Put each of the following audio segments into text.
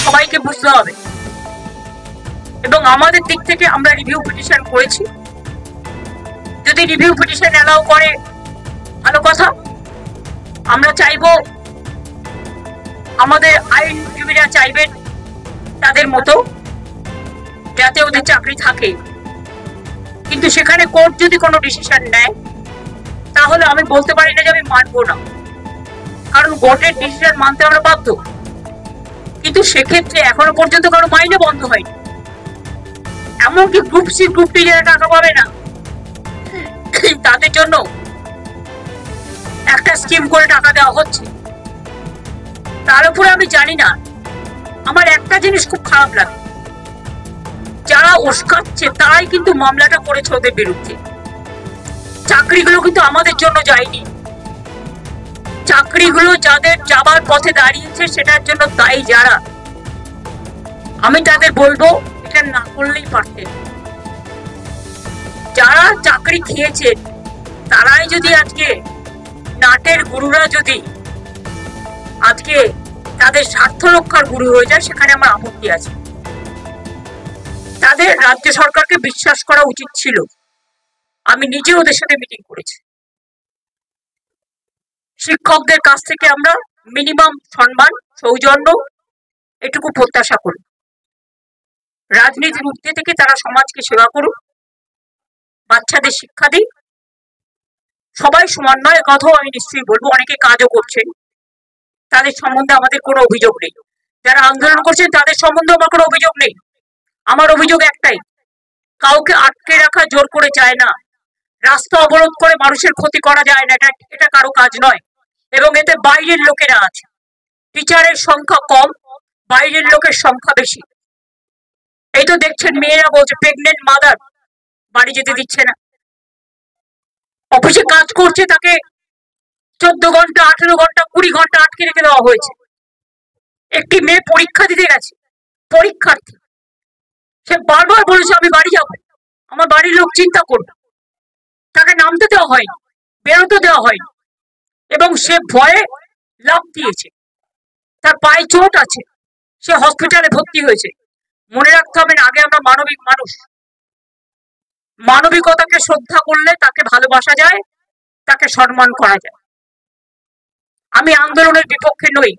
সবাইকে বুঝতে হবে। এবং আমাদের দিক থেকে আমরা রিভিউ পিটিশন করেছি, যদি রিভিউ পিটিশন অ্যালাউ করে ভালো কথা। আমরা চাইবো, আমাদের আইনজীবীরা চাইবেন তাদের মতো যাতে ওদের চাকরি থাকে, কিন্তু সেখানে কোর্ট যদি কোনো ডিসিশন নেয় তাহলে আমি বলতে পারি না যে আমি মানবো না, কারণ কোর্টের ডিসিশন মানতে আমরা বাধ্য। কিন্তু সেক্ষেত্রে এখনো পর্যন্ত কারো মাইনে বন্ধ হয়নি। এমনকি গ্রুপ সি গ্রুপ ডি যারা টাকা পাবে না তাদের জন্য একটা স্কিম করে টাকা দেওয়া হচ্ছে। তার উপরে আমি জানি না, আমার একটা জিনিস খুব খারাপ লাগে, যারা উস্কাচ্ছে তারাই কিন্তু মামলাটা করেছে ওদের বিরুদ্ধে। চাকরিগুলো কিন্তু আমাদের জন্য যায়নি, চাকরিগুলো যাদের যাবার পথে দাঁড়িয়েছে সেটার জন্য দায়ী যারা, আমি তাদের বলবো এটা না করলেই পারতেন। যারা চাকরি খেয়েছেন তারাই যদি আজকে নাটের গুরুরা যদি আজকে তাদের স্বার্থ রক্ষার গুরু হয়ে যায়, সেখানে আমার আপত্তি আছে। তাদের রাজ্য সরকারকে বিশ্বাস করা উচিত ছিল। আমি নিজে ওদের সাথে মিটিং করেছি। শিক্ষকদের কাছ থেকে আমরা মিনিমাম সম্মান, সৌজন্য এটুকু প্রত্যাশা করি। রাজনীতির ঊর্ধ্বে থেকে তারা সমাজকে সেবা করুক, বাচ্চাদের শিক্ষা দিক, সবাই সমান নয় কথাও আমি নিশ্চয়ই বলবো। অনেকে কাজও করছেন, তাদের সম্বন্ধে আমাদের কোনো অভিযোগ নেই। যারা আন্দোলন করছেন তাদের সম্বন্ধে আমার কোনো অভিযোগ নেই। আমার অভিযোগ একটাই, কাউকে আটকে রাখা জোর করে যায় না, রাস্তা অবরোধ করে মানুষের ক্ষতি করা যায় না, এটা কারো কাজ নয়। এবং এতে বাইরের লোকেরা আছে, টিচারের সংখ্যা কম, বাইরের লোকের সংখ্যা বেশি। এই তো দেখছেন মেয়েরা বলছে প্রেগনেন্ট মাদার বাড়ি যেতে দিচ্ছে না, অফিসে কাজ করছে তাকে 14 ঘন্টা 18 ঘন্টা 20 ঘন্টা আটকে রেখে দেওয়া হয়েছে। একটি মেয়ে পরীক্ষা দিতে গেছে, পরীক্ষার্থী, সে বারবার বলেছে আমি বাড়ি যাবো, আমার বাড়ির লোক চিন্তা করবে, তাকে নামতে দেওয়া হয়নি, বেরোতে দেওয়া হয়নি, এবং সে ভয়ে লাফ দিয়েছে, তার পায়ে চোট আছে, সে হসপিটালে ভর্তি হয়েছে। মনে রাখতে হবে না, আগে আমরা মানবিক মানুষ, মানবিকতাকে শ্রদ্ধা করলে তাকে ভালোবাসা যায়, তাকে সম্মান করা যায়। আমি আন্দোলনের বিপক্ষে নই,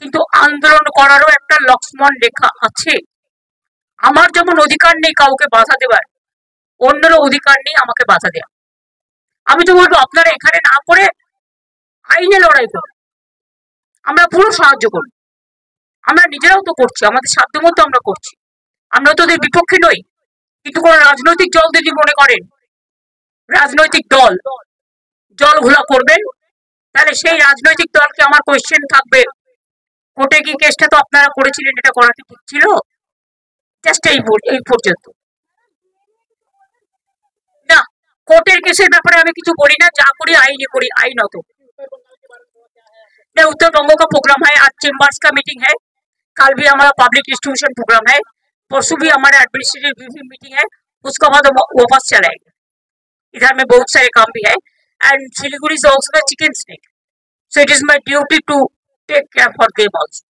কিন্তু আন্দোলন করারও একটা লক্ষ্মণ রেখা আছে। আমার যেমন অধিকার নেই কাউকে বাধা দেওয়ার, অন্যেরও অধিকার নেই আমাকে বাধা দেওয়া। আমি তো বলবো আপনারা এখানে না করে আইনে লড়াই করুন, আমরা পুরো সাহায্য করব। আমরা নিজেরাও তো করছি, আমাদের সাধ্যমতো আমরা করছি, আমরা তো ওদের বিপক্ষে নই। কিন্তু কোন রাজনৈতিক দল যদি মনে করেন রাজনৈতিক দল জল ঘোলা করবেন, তাহলে সেই রাজনৈতিক দলকে আমার কোয়েশ্চেন থাকবে, কোর্টে কি কেসটা তো আপনারা করেছিলেন, এটা করা কি ঠিক ছিল? জাস্ট এই পর্যন্ত না। কোর্টের কেসের ব্যাপারে আমি কিছু বলি না, যা करी आईनी करी आईনত। उत्तर बंग का प्रोग्राम है, आज चेम्बर्स का मीटिंग है, कल भी हमारा पब्लिक डिस्ट्रीब्यूशन प्रोग्राम है, परसों भी हमारा एडमिनिस्ट्रेटिव रिव्यू मीटिंग है, उसके बाद हम वापस चलाएंगे। इधर में बहुत सारे काम भी है, and Siliguri is also the chicken snake, so it is my duty to take care for them also.